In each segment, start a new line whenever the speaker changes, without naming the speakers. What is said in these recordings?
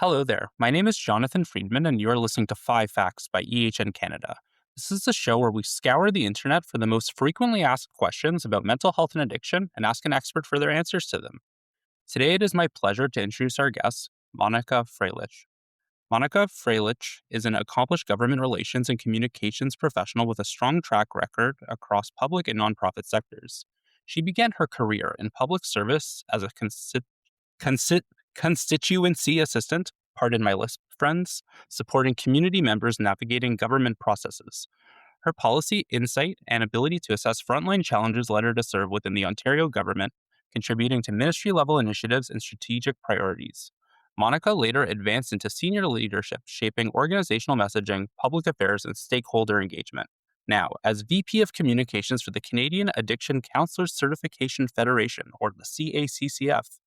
Hello there. My name is Jonathan Friedman, and you are listening to 5 Facts by EHN Canada. This is a show where we scour the internet for the most frequently asked questions about mental health and addiction and ask an expert for their answers to them. Today, it is my pleasure to introduce our guest, Monica Freilich. Monica Freilich is an accomplished government relations and communications professional with a strong track record across public and nonprofit sectors. She began her career in public service as a Consti- constituency assistant, pardon my list, friends, supporting community members navigating government processes. Her policy insight and ability to assess frontline challenges led her to serve within the Ontario government, contributing to ministry level initiatives and strategic priorities. Monica later advanced into senior leadership, shaping organizational messaging, public affairs, and stakeholder engagement. Now, as VP of Communications for the Canadian Addiction Counselors Certification Federation, or the CACCF,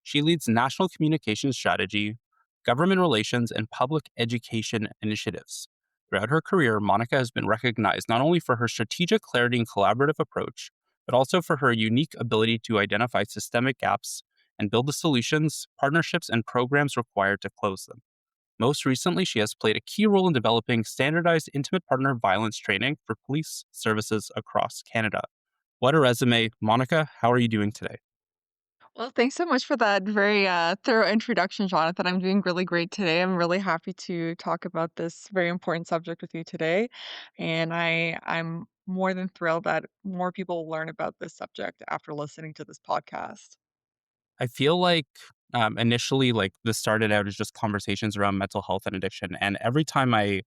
she leads national communications strategy, government relations, and public education initiatives. Throughout her career, Monica has been recognized not only for her strategic clarity and collaborative approach, but also for her unique ability to identify systemic gaps and build the solutions, partnerships, and programs required to close them. Most recently, she has played a key role in developing standardized intimate partner violence training for police services across Canada. What a resume. Monica, how are you doing today?
Well, thanks so much for that very thorough introduction, Jonathan. I'm doing really great today. I'm really happy to talk about this very important subject with you today, and I'm more than thrilled that more people will learn about this subject after listening to this podcast.
I feel like initially, like this started out as just conversations around mental health and addiction. And every time I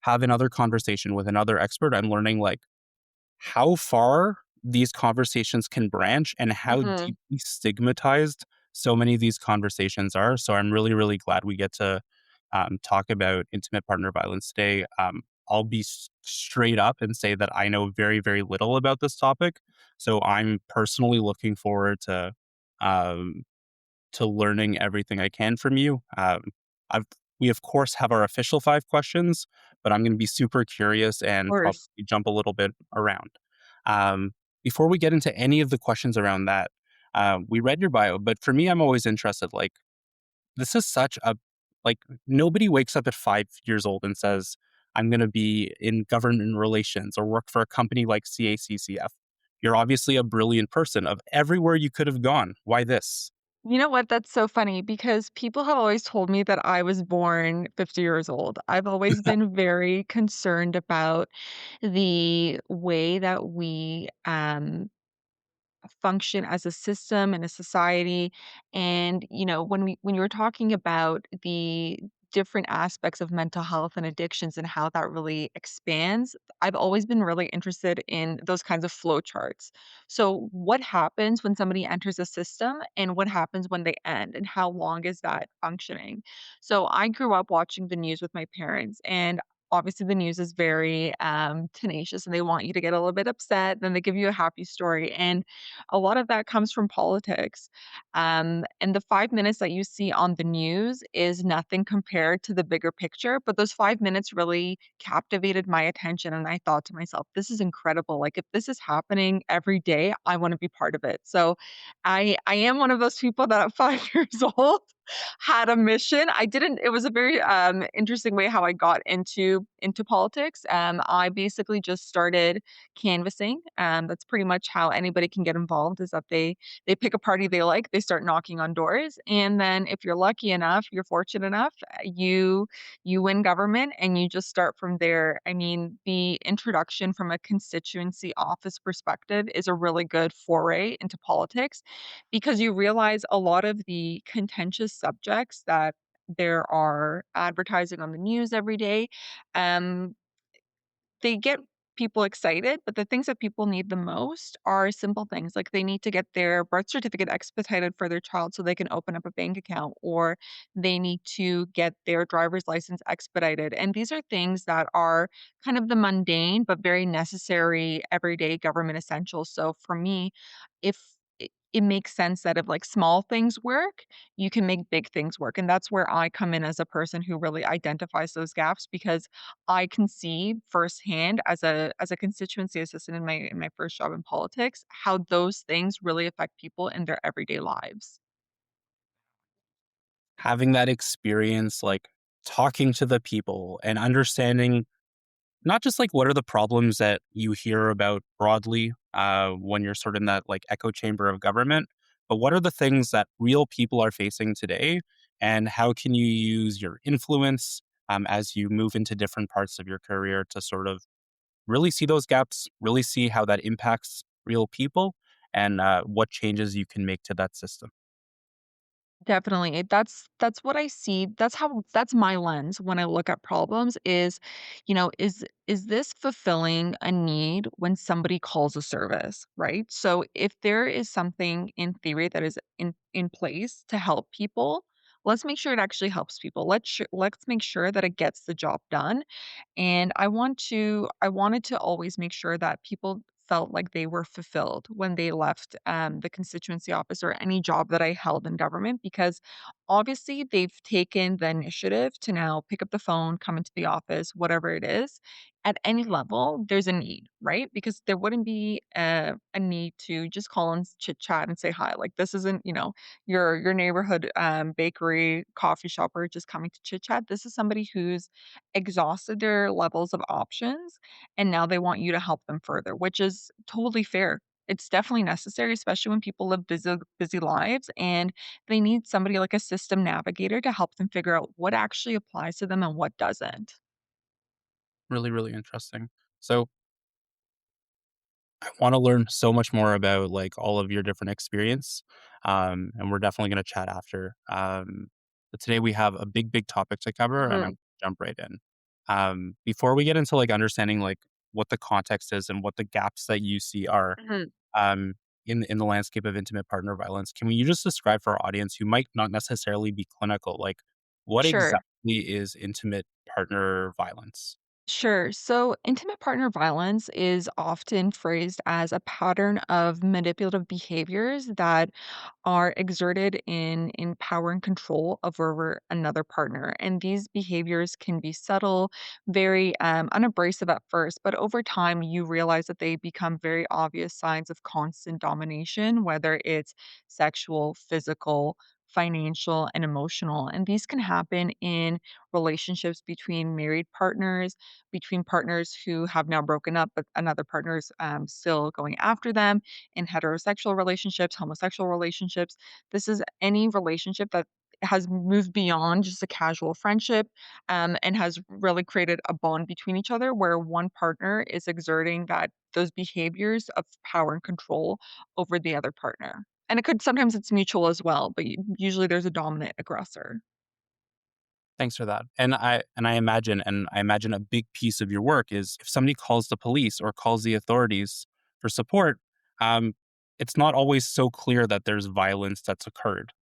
have another conversation with another expert, I'm learning like how far these conversations can branch and how
Hmm.
deeply stigmatized so many of these conversations are. So I'm really, really glad we get to talk about intimate partner violence today. I'll be straight up and say that I know very, very little about this topic. So I'm personally looking forward um, to learning everything I can from you. I've we of course have our official 5 questions, but I'm going to be super curious
Of
and probably
course.
jump a little bit around. Um, Before we get into any of the questions around that, we read your bio, but for me, I'm always interested. Like this is such a like nobody wakes up at 5 years old and says, "I'm going to be in government relations or work for a company like CACCF." You're obviously a brilliant person. Of everywhere you could have gone, why this?
You know what? That's so funny because people have always told me that I was born 50 years old. I've always been very concerned about the way that we function as a system and a society. And when you were talking about the different aspects of mental health and addictions and how that really expands, I've always been really interested in those kinds of flow charts. So what happens when somebody enters a system and what happens when they end and how long is that functioning? So I grew up watching the news with my parents, and obviously the news is very tenacious, and they want you to get a little bit upset, then they give you a happy story, and a lot of that comes from politics. And the 5 minutes that you see on the news is nothing compared to the bigger picture. But those 5 minutes really captivated my attention. And I thought to myself, this is incredible. Like, if this is happening every day, I want to be part of it. So I am one of those people that at 5 years old had a mission. I didn't, it was a very interesting way how I got into politics. I basically just started canvassing. That's pretty much how anybody can get involved is that they pick a party they like, they start knocking on doors, and then if you're lucky enough, you're fortunate enough, you win government and you just start from there. I mean, the introduction from a constituency office perspective is a really good foray into politics because you realize a lot of the contentious subjects that there are advertising on the news every day. um, they get people excited, but the things that people need the most are simple things, like they need to get their birth certificate expedited for their child so they can open up a bank account, or they need to get their driver's license expedited, and these are things that are kind of the mundane but very necessary everyday government essentials. So for me, if it makes sense that if, like, small things work, you can make big things work, and that's where I come in as a person who really identifies those gaps because I can see firsthand as a constituency assistant in my first job in politics, how those things really affect people in their everyday lives.
having that experience, like talking to the people and understanding not just like what are the problems that you hear about broadly when you're sort of in that like echo chamber of government, but what are the things that real people are facing today, and how can you use your influence as you move into different parts of your career to sort of really see those gaps, really see how that impacts real people, and what changes you can make to that system.
Definitely. That's what I see. That's my lens when I look at problems is, is this fulfilling a need when somebody calls a service, right? So if there is something in theory that is in place to help people, let's make sure it actually helps people. Let's make sure that it gets the job done, and I wanted to always make sure that people felt like they were fulfilled when they left, the constituency office or any job that I held in government, because obviously they've taken the initiative to now pick up the phone, come into the office, whatever it is. At any level, there's a need, right? Because there wouldn't be a need to just call and chit chat and say hi. Like this isn't, your neighborhood bakery, coffee shopper just coming to chit chat. This is somebody who's exhausted their levels of options, and now they want you to help them further, which is totally fair. It's definitely necessary, especially when people live busy lives and they need somebody like a system navigator to help them figure out what actually applies to them and what doesn't.
Really, really interesting. So I want to learn so much more about like all of your different experience, and we're definitely going to chat after. But today we have a big, big topic to cover, and I'm
Mhm,
jump right in. Before we get into like understanding like what the context is and what the gaps that you see are
mhm.
um, in the landscape of intimate partner violence, can you just describe for our audience who might not necessarily be clinical, like what
Sure.
exactly is intimate partner violence?
Sure. So, intimate partner violence is often phrased as a pattern of manipulative behaviors that are exerted in power and control over another partner. And these behaviors can be subtle, very unabrasive at first, but over time, you realize that they become very obvious signs of constant domination, whether it's sexual, physical, financial, and emotional. And these can happen in relationships between married partners, between partners who have now broken up, but another partner's still going after them, in heterosexual relationships, homosexual relationships. This is any relationship that has moved beyond just a casual friendship, and has really created a bond between each other where one partner is exerting those behaviors of power and control over the other partner. And it could sometimes it's mutual as well, but usually there's a dominant aggressor.
Thanks for that. And I imagine a big piece of your work is if somebody calls the police or calls the authorities for support, um, it's not always so clear that there's violence that's occurred.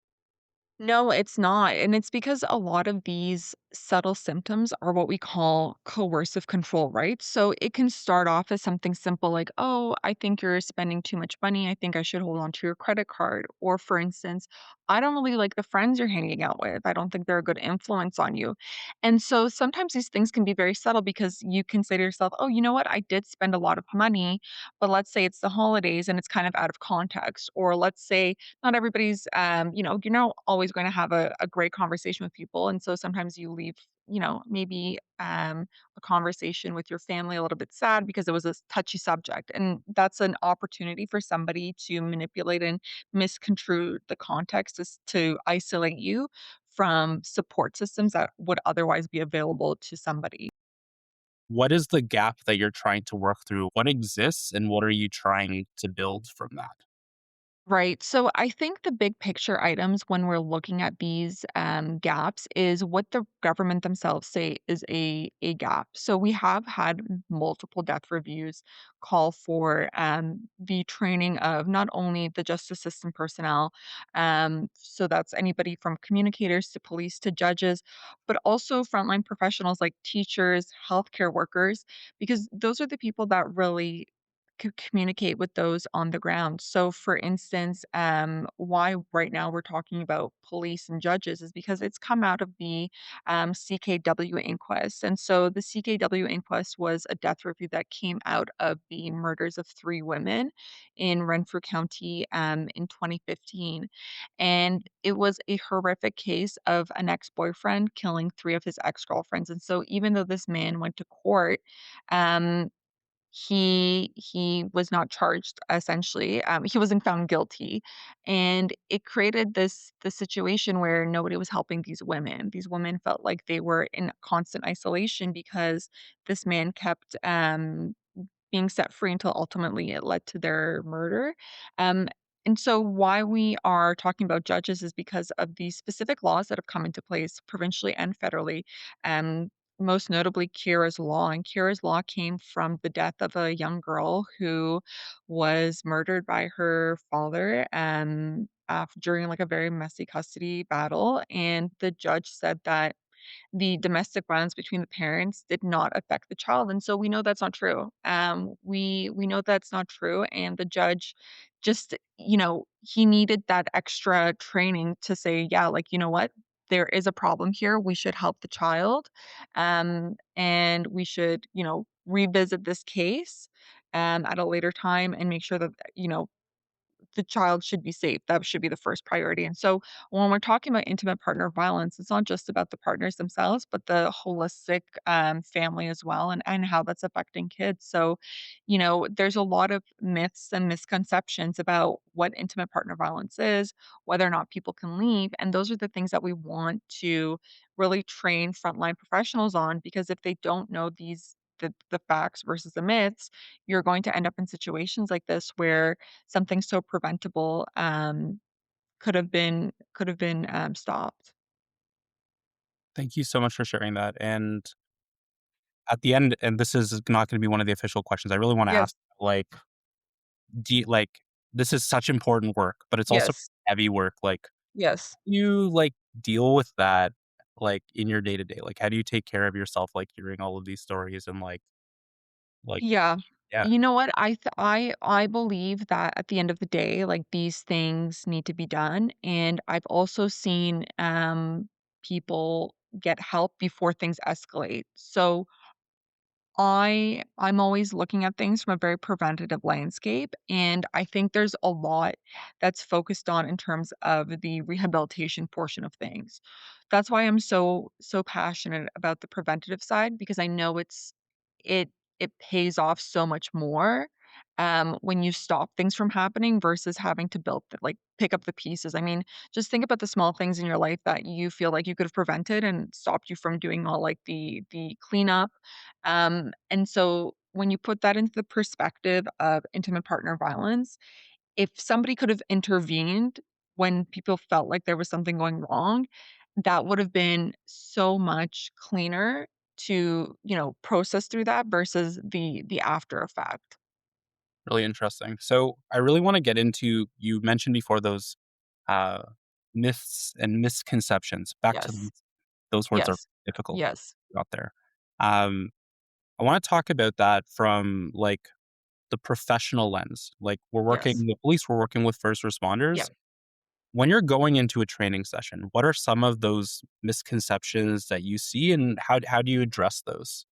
No, it's not. And it's because a lot of these subtle symptoms are what we call coercive control, right? So it can start off as something simple like, oh, I think you're spending too much money. I think I should hold on to your credit card. Or, for instance, I don't really like the friends you're hanging out with. I don't think they're a good influence on you. And so sometimes these things can be very subtle because you can say to yourself, oh, you know what? I did spend a lot of money, but let's say it's the holidays and it's kind of out of context. Or let's say, not everybody's you're not always going to have a great conversation with people, and so sometimes you leave, maybe a conversation with your family a little bit sad because it was a touchy subject, and that's an opportunity for somebody to manipulate and misconstrue the context to isolate you from support systems that would otherwise be available to somebody.
What is the gap that you're trying to work through? What exists and what are you trying to build from that?
Right. So I think the big picture items when we're looking at these gaps is what the government themselves say is a gap. So we have had multiple death reviews call for the training of not only the justice system personnel, so that's anybody from communicators to police to judges, but also frontline professionals like teachers, healthcare workers, because those are the people that really communicate with those on the ground. So, for instance, why right now we're talking about police and judges is because it's come out of the CKW inquest. And so, the CKW inquest was a death review that came out of the murders of three women in Renfrew County in 2015. And it was a horrific case of an ex boyfriend killing three of his ex girlfriends. And so, even though this man went to court, um, he was not charged, essentially, he wasn't found guilty, and it created this situation where nobody was helping these women. These women felt like they were in constant isolation because this man kept, being set free until ultimately it led to their murder. Um, and so why we are talking about judges is because of the specific laws that have come into place provincially and federally. Most notably Kira's Law, and Kira's Law came from the death of a young girl who was murdered by her father, during, like, a very messy custody battle, and the judge said that the domestic violence between the parents did not affect the child, and so we know that's not true. We know that's not true, and the judge just, he needed that extra training to say, "Yeah, like, you know what? There is a problem here. We should help the child, and we should, revisit this case, at a later time and make sure that, the child should be safe. That should be the first priority." And so when we're talking about intimate partner violence, it's not just about the partners themselves, but the holistic family as well, and how that's affecting kids. So, there's a lot of myths and misconceptions about what intimate partner violence is, whether or not people can leave. And those are the things that we want to really train frontline professionals on, because if they don't know the facts versus the myths, you're going to end up in situations like this where something so preventable, could have been stopped.
Thank you so much for sharing that. And at the end, and this is not going to be one of the official questions, I really want to
Yes,
ask, like, do you, like, this is such important work, but it's also
yes,
heavy work. Like,
yes.
you like deal with that, like, in your day to day? Like, how do you take care of yourself, like, hearing all of these stories and like,
Yeah.
yeah,
You know what? I believe that at the end of the day, like, these things need to be done, and I've also seen, people get help before things escalate. So I'm always looking at things from a very preventative landscape, and I think there's a lot that's focused on in terms of the rehabilitation portion of things. That's why I'm so passionate about the preventative side, because I know it it pays off so much more, when you stop things from happening versus having to pick up the pieces. I mean, just think about the small things in your life that you feel like you could have prevented and stopped you from doing all, like, the cleanup. And so when you put that into the perspective of intimate partner violence, if somebody could have intervened when people felt like there was something going wrong, that would have been so much cleaner to, process through that versus the after effect.
really interesting. So I really want to get into, you mentioned before, those uh myths and misconceptions. Back to
Yes.
those words are
Yes.
difficult
Yes.
out there. Um I want to talk about that from, like, the professional lens. Like, we're
Yes.
working with police, we're working with first
Yeah.
responders. When you're going into a training session, what are some of those misconceptions that you see, and how do you address those?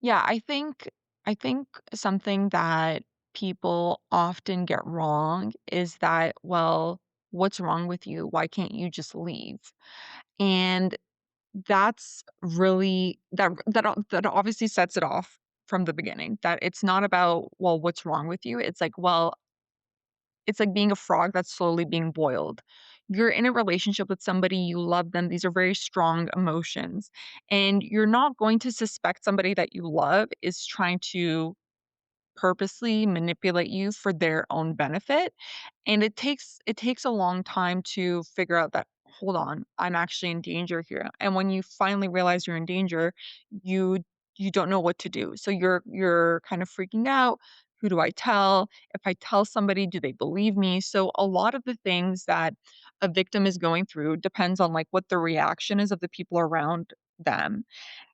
Yeah, I think something that people often get wrong is that, well, what's wrong with you? Why can't you just leave? And that's really that obviously sets it off from the beginning, that it's not about, well, what's wrong with you? It's like, well, it's like being a frog that's slowly being boiled. You're in a relationship with somebody, you love them, these are very strong emotions, and you're not going to suspect somebody that you love is trying to purposely manipulate you for their own benefit. And it takes a long time to figure out that, hold on, I'm actually in danger here. And when you finally realize you're in danger, you you don't know what to do. So you're kind of freaking out. Who do I tell? If I tell somebody, do they believe me? So a lot of the things that a victim is going through depends on, like, what the reaction is of the people around them.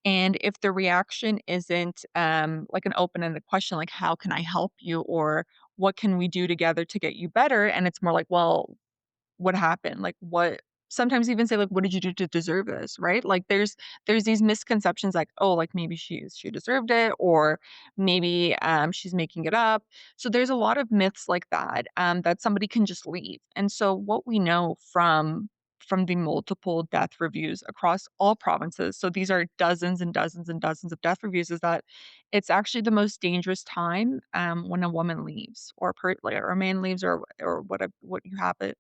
And if the reaction isn't, like an open-ended question, like, "How can I help you?" or "What can we do together to get you better?" And it's more like, "Well, what happened? Like, what" sometimes even say, like, "What did you do to deserve this?" Right? Like, there's these misconceptions like, "Oh, like, maybe she deserved it," or maybe, "She's making it up." So there's a lot of myths like that, that somebody can just leave. And so what we know from the multiple death reviews across all provinces, so these are dozens and dozens and dozens of death reviews, is that it's actually the most dangerous time, when a woman leaves or like, or a man leaves or what you have it.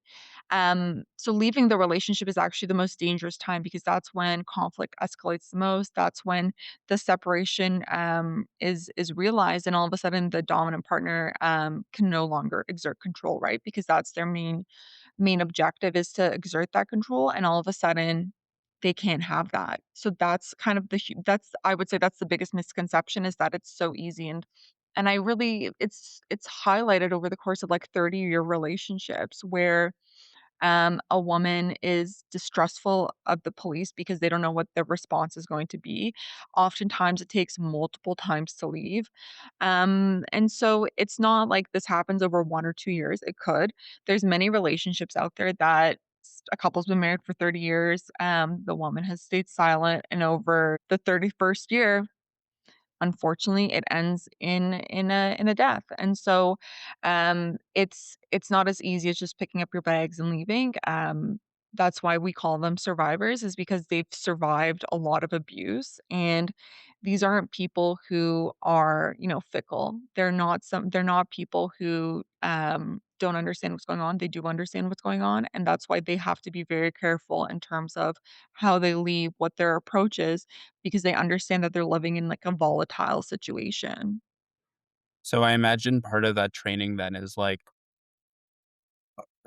So leaving the relationship is actually the most dangerous time because that's when conflict escalates the most. That's when the separation is realized, and all of a sudden the dominant partner can no longer exert control, right? Because that's their main objective is to exert that control, and all of a sudden they can't have that. So that's kind of that's I would say that's the biggest misconception is that it's so easy and I really it's highlighted over the course of like 30-year relationships where a woman is distrustful of the police because they don't know what the response is going to be. Oftentimes, it takes multiple times to leave. And so it's not like this happens over 1 or 2 years. It could. There's many relationships out there that a couple's been married for 30 years. The woman has stayed silent, and over the 31st year, unfortunately, it ends in a death, and so, it's not as easy as just picking up your bags and leaving, that's why we call them survivors is because they've survived a lot of abuse, and these aren't people who are, fickle. They're not people who, don't understand what's going on, they do understand what's going on, and that's why they have to be very careful in terms of how they leave, what their approach is, because they understand that they're living in, like, a volatile situation.
So I imagine part of that training then is like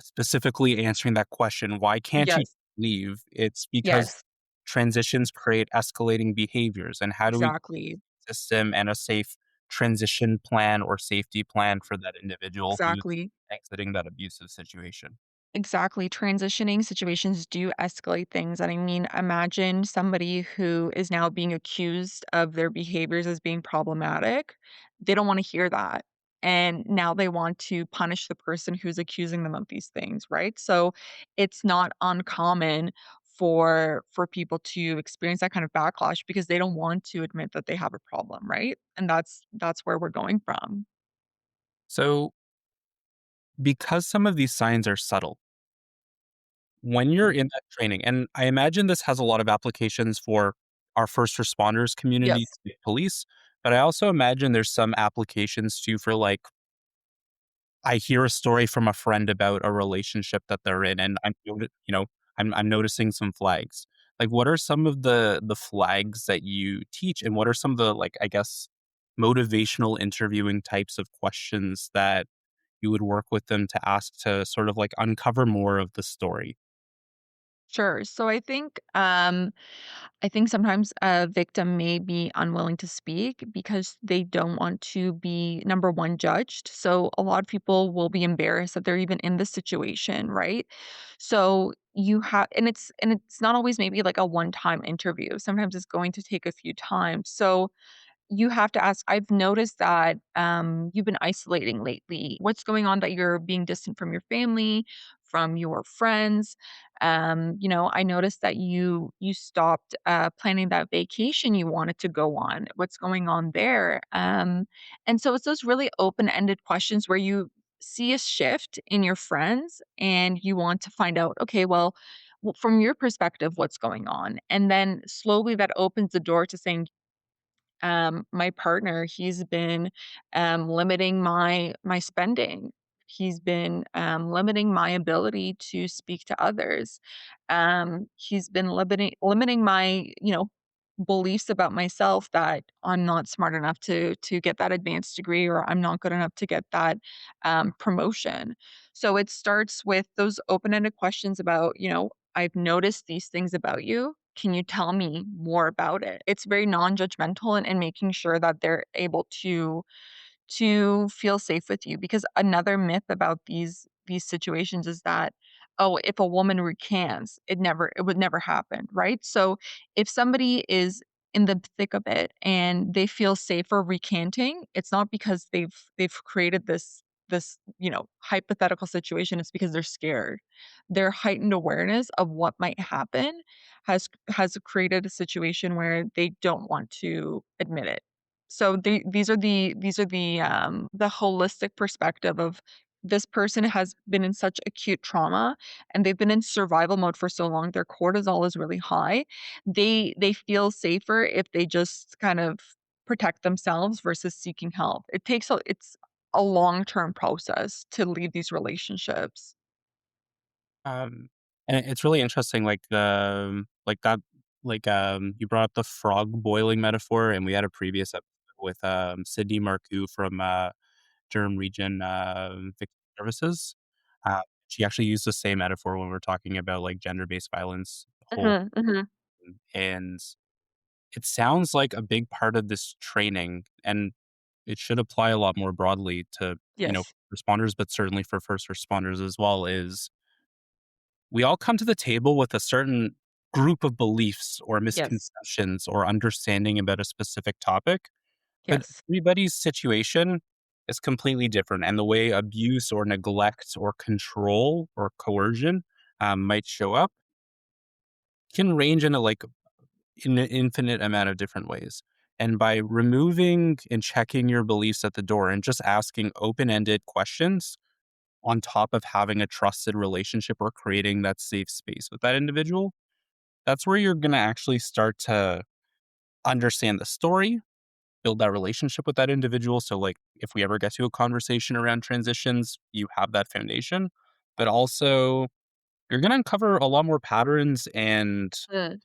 specifically answering that question, why can't you
Yes,
leave? It's because
yes,
transitions create escalating behaviors. And how do we
exactly,
system and a safe transition plan or safety plan for that individual who's
exactly.
exiting that abusive situation?
Exactly. Transitioning situations do escalate things. And I mean, imagine somebody who is now being accused of their behaviors as being problematic. They don't want to hear that. And now they want to punish the person who's accusing them of these things, right? So it's not uncommon for people to experience that kind of backlash because they don't want to admit that they have a problem, right? And that's where we're going from.
So, because some of these signs are subtle, when you're
Mhm.
in that training, and I imagine this has a lot of applications for our first responders community,
Yes,
the police, but I also imagine there's some applications too for like I hear a story from a friend about a relationship that they're in, and I'm noticing some flags. Like, what are some of the flags that you teach, and what are some of the like I guess motivational interviewing types of questions that you would work with them to ask to sort of like uncover more of the story?
sure. So I think sometimes a victim may be unwilling to speak because they don't want to be, number one, judged. So a lot of people will be embarrassed that they're even in this situation, right? So you have, and it's not always maybe like a one-time interview. Sometimes it's going to take a few times. So you have to ask, "I've noticed that, you've been isolating lately. What's going on that you're being distant from your family, from your friends? I noticed that you stopped, planning that vacation you wanted to go on. What's going on there?" And so it's those really open-ended questions where you see a shift in your friends and you want to find out, "Okay, well, from your perspective, what's going on?" And then slowly that opens the door to saying, my partner, he's been, limiting my spending. He's been, limiting my ability to speak to others. He's been limiting my, beliefs about myself that I'm not smart enough to get that advanced degree or I'm not good enough to get that, promotion. So it starts with those open-ended questions about, "I've noticed these things about you. Can you tell me more about it?" It's very non-judgmental and making sure that they're able to feel safe with you because another myth about these situations is that oh, if a woman recants, it would never happen, right? So if somebody is in the thick of it and they feel safer recanting, it's not because they've created this, hypothetical situation, it's because they're scared. Their heightened awareness of what might happen has created a situation where they don't want to admit it. So these are the holistic perspective of this person has been in such acute trauma and they've been in survival mode for so long, their cortisol is really high. They feel safer if they just kind of protect themselves versus seeking help. It's a long-term process to leave these relationships.
Um, and it's really interesting, like that, you brought up the frog boiling metaphor, and we had a previous episode with Sydney Marcoux from Durham Region Victim Services. She actually used the same metaphor when we're talking about like gender based violence, whole,
Mhm, mhm.
and it sounds like a big part of this training, and it should apply a lot more broadly to
Yes.
responders, but certainly for first responders as well. Is we all come to the table with a certain group of beliefs or
Yes.
misconceptions or understanding about a specific topic, but
Yes.
everybody's situation is completely different. And the way abuse or neglect or control or coercion might show up can range in in an infinite amount of different ways. And by removing and checking your beliefs at the door and just asking open ended questions on top of having a trusted relationship or creating that safe space with that individual, that's where you're gonna actually start to understand the story, build that relationship with that individual. So, like, if we ever get to a conversation around transitions, you have that foundation. But also, you're gonna uncover a lot more patterns and
Mm.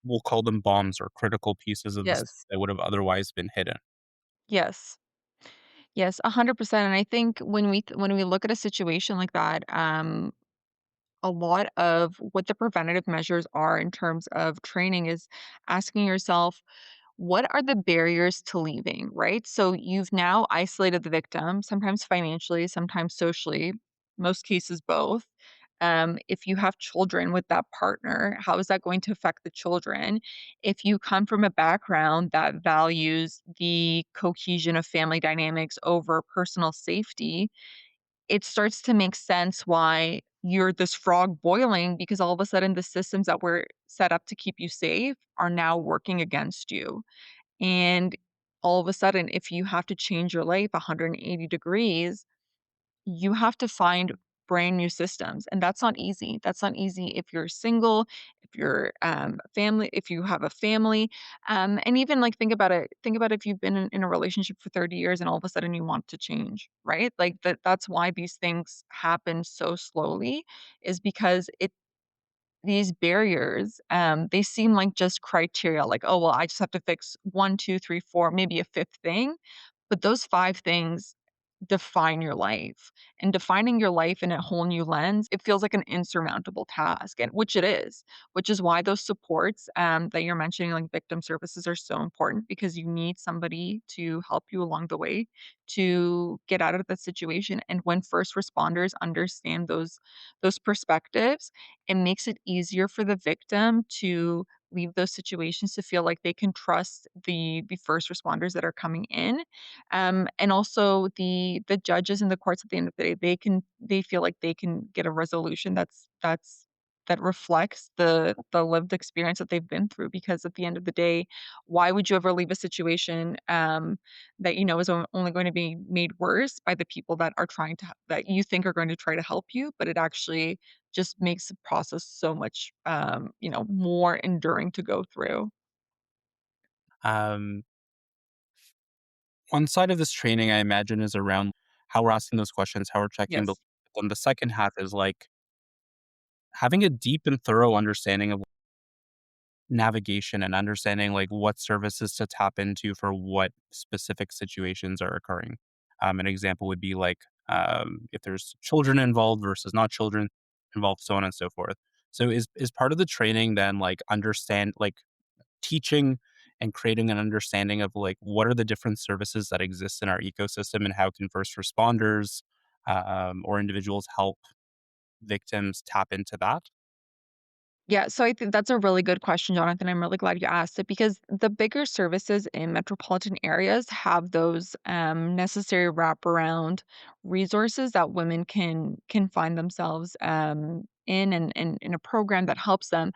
we'll call them bombs or critical pieces of this
Yes.
that would have otherwise been hidden.
Yes. Yes, 100%, and I think when we look at a situation like that, a lot of what the preventative measures are in terms of training is asking yourself, what are the barriers to leaving, right? So you've now isolated the victim, sometimes financially, sometimes socially, most cases both. If you have children with that partner, how is that going to affect the children? If you come from a background that values the cohesion of family dynamics over personal safety, it starts to make sense why you're this frog boiling because all of a sudden the systems that were set up to keep you safe are now working against you. And all of a sudden, if you have to change your life 180 degrees, you have to find brand new systems. And that's not easy. That's not easy if you're single, if you're family, if you have a family. And even like think about if you've been in a relationship for 30 years and all of a sudden you want to change, right? Like that's why these things happen so slowly, is because these barriers, they seem like just criteria, like, "Oh, well, I just have to fix 1, 2, 3, 4, maybe a 5th thing," but those 5 things define your life, and defining your life in a whole new lens, it feels like an insurmountable task, and which is why those supports, that you're mentioning, like victim services, are so important because you need somebody to help you along the way to get out of that situation, and when first responders understand those perspectives, it makes it easier for the victim to leave those situations, to feel like they can trust the first responders that are coming in. And also the judges and the courts at the end of the day, they feel like they can get a resolution that reflects the lived experience that they've been through, because at the end of the day, why would you ever leave a situation, that you know is only going to be made worse by the people that are trying to that you think are going to try to help you, but it actually just makes the process so much, more enduring to go through.
Um, One side of this training, I imagine, is around how we're asking those questions, how we're checking. But
Yes.
then the second half is like having a deep and thorough understanding of navigation and understanding like what services to tap into for what specific situations are occurring. An example would be like if there's children involved versus not children involved, so on and so forth. So is part of the training then like understand like teaching and creating an understanding of like what are the different services that exist in our ecosystem and how can first responders or individuals help victims tap into that?
Yeah, so I think that's a really good question, Jonathan. I'm really glad you asked it because the bigger services in metropolitan areas have those necessary wraparound resources that women can find themselves in and in a program that helps them.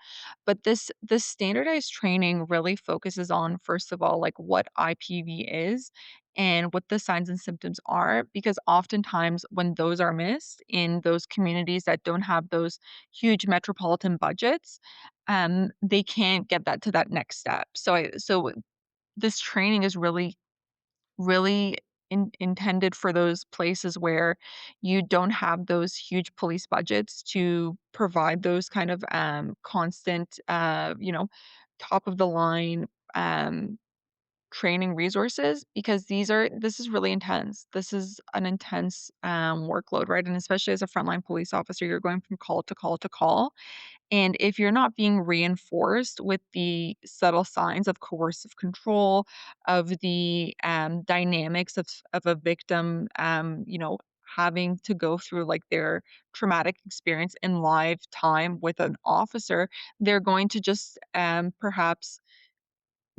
But this standardized training really focuses on, first of all, like what IPV is and what the signs and symptoms are, because oftentimes when those are missed in those communities that don't have those huge metropolitan budgets, they can't get that to that next step. So this training is really intended for those places where you don't have those huge police budgets to provide those kind of constant, top of the line um, training resources because this is really intense. This is an intense workload, right? And especially as a frontline police officer, you're going from call to call to call, and if you're not being reinforced with the subtle signs of coercive control, of the dynamics of a victim, having to go through like their traumatic experience in live time with an officer, they're going to just perhaps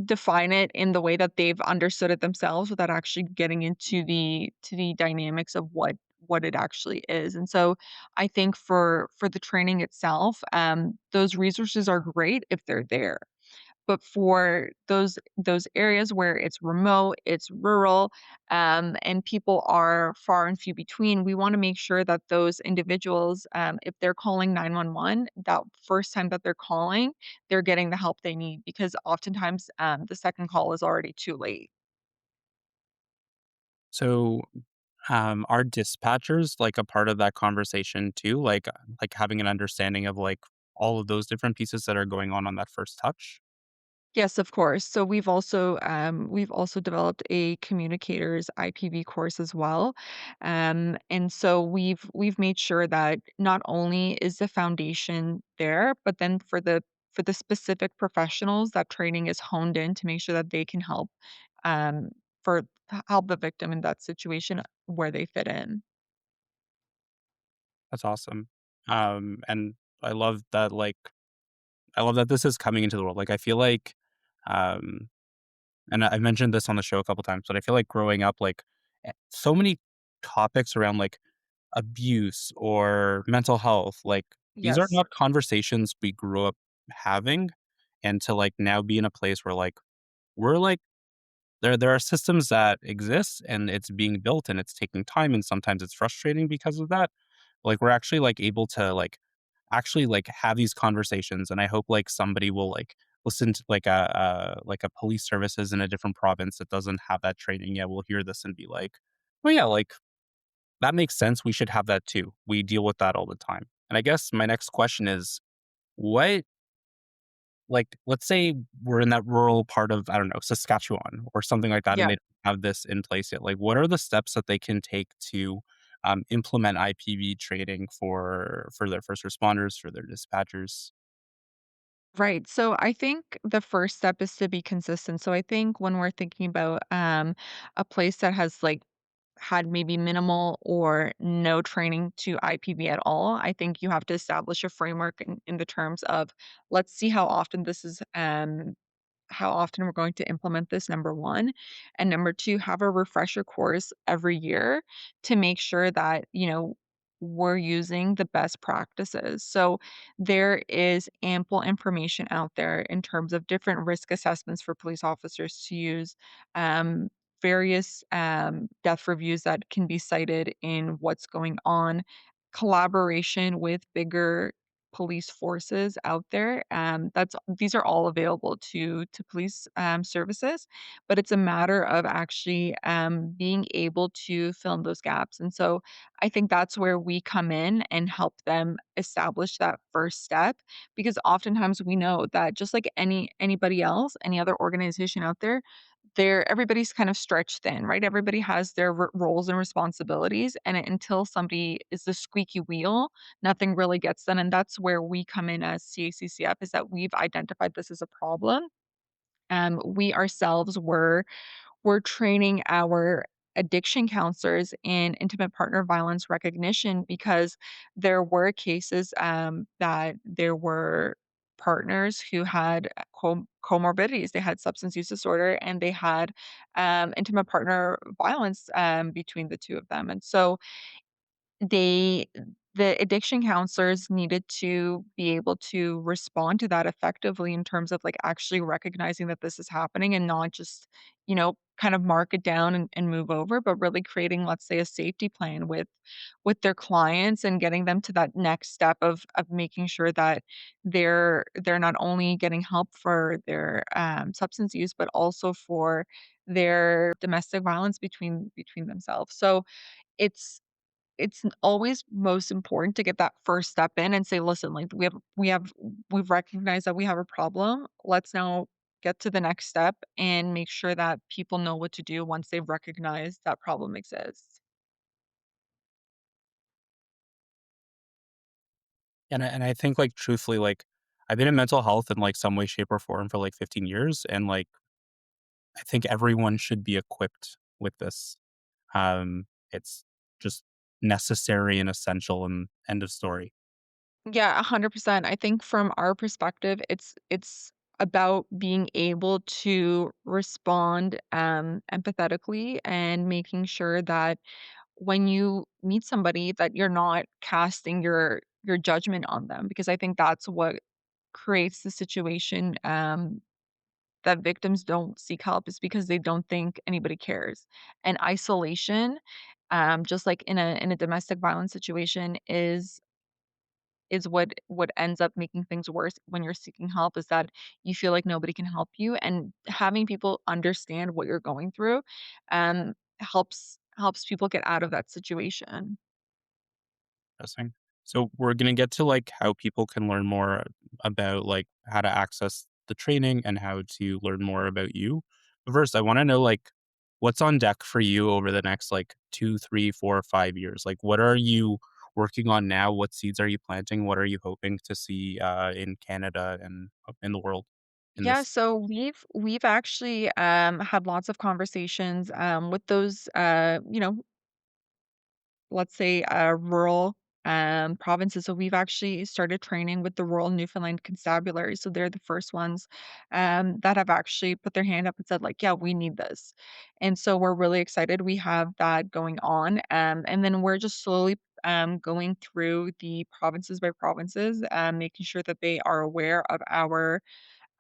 define it in the way that they've understood it themselves without actually getting into the dynamics of what it actually is. And so I think for the training itself, those resources are great if they're there. But for those areas where it's remote, it's rural, and people are far and few between, we wanna make sure that those individuals, if they're calling 911, that first time that they're calling, they're getting the help they need because oftentimes, the second call is already too late.
So, are dispatchers like a part of that conversation too? Like having an understanding of like all of those different pieces that are going on that first touch?
Yes, of course. So we've also developed a communicators IPV course as well, and so we've made sure that not only is the foundation there, but then for the specific professionals, that training is honed in to make sure that they can help um, help the victim in that situation where they fit in.
That's awesome. And I love that I love that this is coming into the world. Like I feel like um and I've mentioned this on the show a couple times, but I feel like growing up so many topics around like abuse or mental health, like these are
Yes.
not conversations we grew up having, and to like now be in a place where like we're like there are systems that exist and it's being built and it's taking time and sometimes it's frustrating because of that. Like we're actually like able to actually like have these conversations, and I hope like somebody will like listen to like a police services in a different province that doesn't have that training yet will hear this and be like, "Oh yeah, like that makes sense. We should have that too. We deal with that all the time." And I guess my next question is, what like let's say we're in that rural part of, I don't know, Saskatchewan or something like that, and
Yeah.
they don't have this in place yet. Like what are the steps that they can take to implement IPV training for their first responders, for their dispatchers?
Right. So I think the first step is to be consistent. So I think when we're thinking about a place that has like had maybe minimal or no training to IPV at all, I think you have to establish a framework in the terms of let's see how often we're going to implement this, number one. And number two, have a refresher course every year to make sure that, we're using the best practices. So there is ample information out there in terms of different risk assessments for police officers to use, um, various death reviews that can be cited in what's going on, collaboration with bigger police forces out there. That's these are all available to police services, but it's a matter of actually being able to fill in those gaps. And so I think that's where we come in and help them establish that first step, because oftentimes we know that just like anybody else, any other organization out there, everybody's kind of stretched thin, right? Everybody has their roles and responsibilities, and until somebody is the squeaky wheel, nothing really gets done. And that's where we come in as CACCF, is that we've identified this as a problem. We ourselves were training our addiction counselors in intimate partner violence recognition because there were cases that there were partners who had comorbidities. They had substance use disorder and they had intimate partner violence between the two of them. And so they the addiction counselors needed to be able to respond to that effectively in terms of, like, actually recognizing that this is happening and not just, kind of mark it down and move over, but really creating, let's say, a safety plan with their clients and getting them to that next step of making sure that they're not only getting help for their, substance use, but also for their domestic violence between themselves. So, it's always most important to get that first step in and say, "Listen, like, we've recognized that we have a problem. Let's now get to the next step and make sure that people know what to do once they've recognized that problem exists."
And I think, like, truthfully, like, I've been in mental health in, like, some way, shape, or form for, like, 15 years, and, like, I think everyone should be equipped with this. It's just necessary and essential, and end of story.
Yeah, 100%. I think from our perspective, it's about being able to respond, empathetically and making sure that when you meet somebody that you're not casting your judgment on them, because I think that's what creates the situation, that victims don't seek help is because they don't think anybody cares. And isolation, just like in a domestic violence situation, is what ends up making things worse when you're seeking help, is that you feel like nobody can help you, and having people understand what you're going through, helps people get out of that situation.
Interesting. So we're gonna get to, like, how people can learn more about, like, how to access the training and how to learn more about you. But first, I wanna know, like, what's on deck for you over the next, like, 2, 3, 4, 5 years? Like, what are you working on now? What seeds are you planting? What are you hoping to see, in Canada and in the world in
Yeah,
this?
so we've actually had lots of conversations with those let's say, rural provinces. So we've actually started training with the Rural Newfoundland Constabulary. So they're the first ones that have actually put their hand up and said, like, yeah, we need this. And so we're really excited. We have that going on. And then we're just slowly going through the provinces by provinces, making sure that they are aware of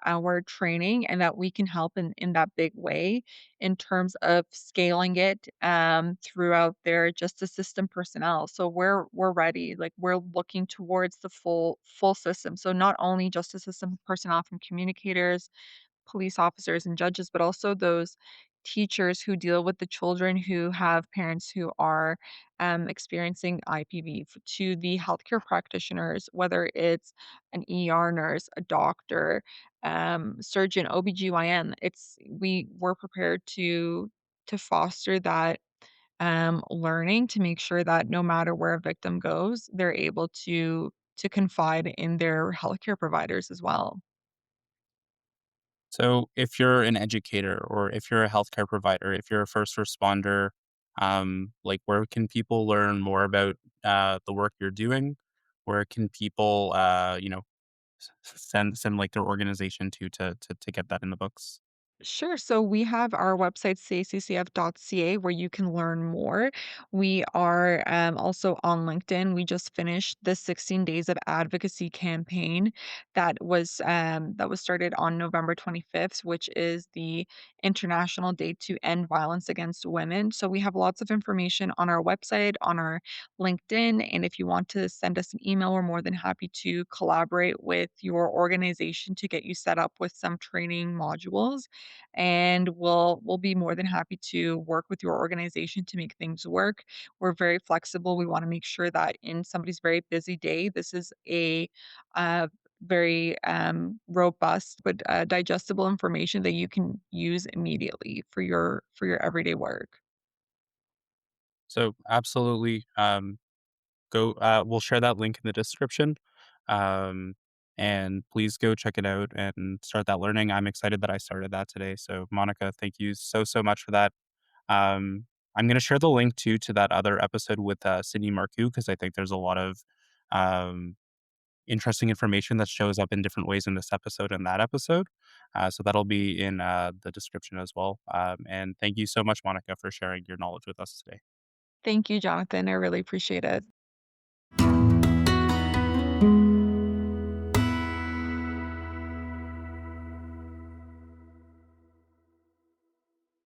our training and that we can help in that big way in terms of scaling it throughout their justice system personnel. So we're ready. Like, we're looking towards the full system. So not only justice system personnel from communicators, police officers and judges, but also those teachers who deal with the children who have parents who are experiencing IPV, to the healthcare practitioners, whether it's an ER nurse, a doctor, surgeon, OBGYN. We're prepared to foster that learning to make sure that no matter where a victim goes, they're able to confide in their healthcare providers as well.
So, if you're an educator or if you're a healthcare provider, if you're a first responder, like, where can people learn more about the work you're doing? Where can people, send like their organization to get that in the books?
Sure. So we have our website, caccf.ca, where you can learn more. We are also on LinkedIn. We just finished the 16 Days of Advocacy campaign that was started on November 25th, which is the International Day to End Violence Against Women. So we have lots of information on our website, on our LinkedIn, and if you want to send us an email, we're more than happy to collaborate with your organization to get you set up with some training modules, and we'll be more than happy to work with your organization to make things work. We're very flexible. We want to make sure that in somebody's very busy day, this is a very robust but digestible information that you can use immediately for your everyday work.
So, absolutely, go. We'll share that link in the description, um, and please go check it out and start that learning. I'm excited that I started that today. So, Monica, thank you so much for that. Um, I'm going to share the link too to that other episode with Sydney Marcoux because I think there's a lot of um, interesting information that shows up in different ways in this episode and that episode. So that'll be in the description as well. And thank you so much, Monica, for sharing your knowledge with us today.
Thank you, Jonathan. I really appreciate it.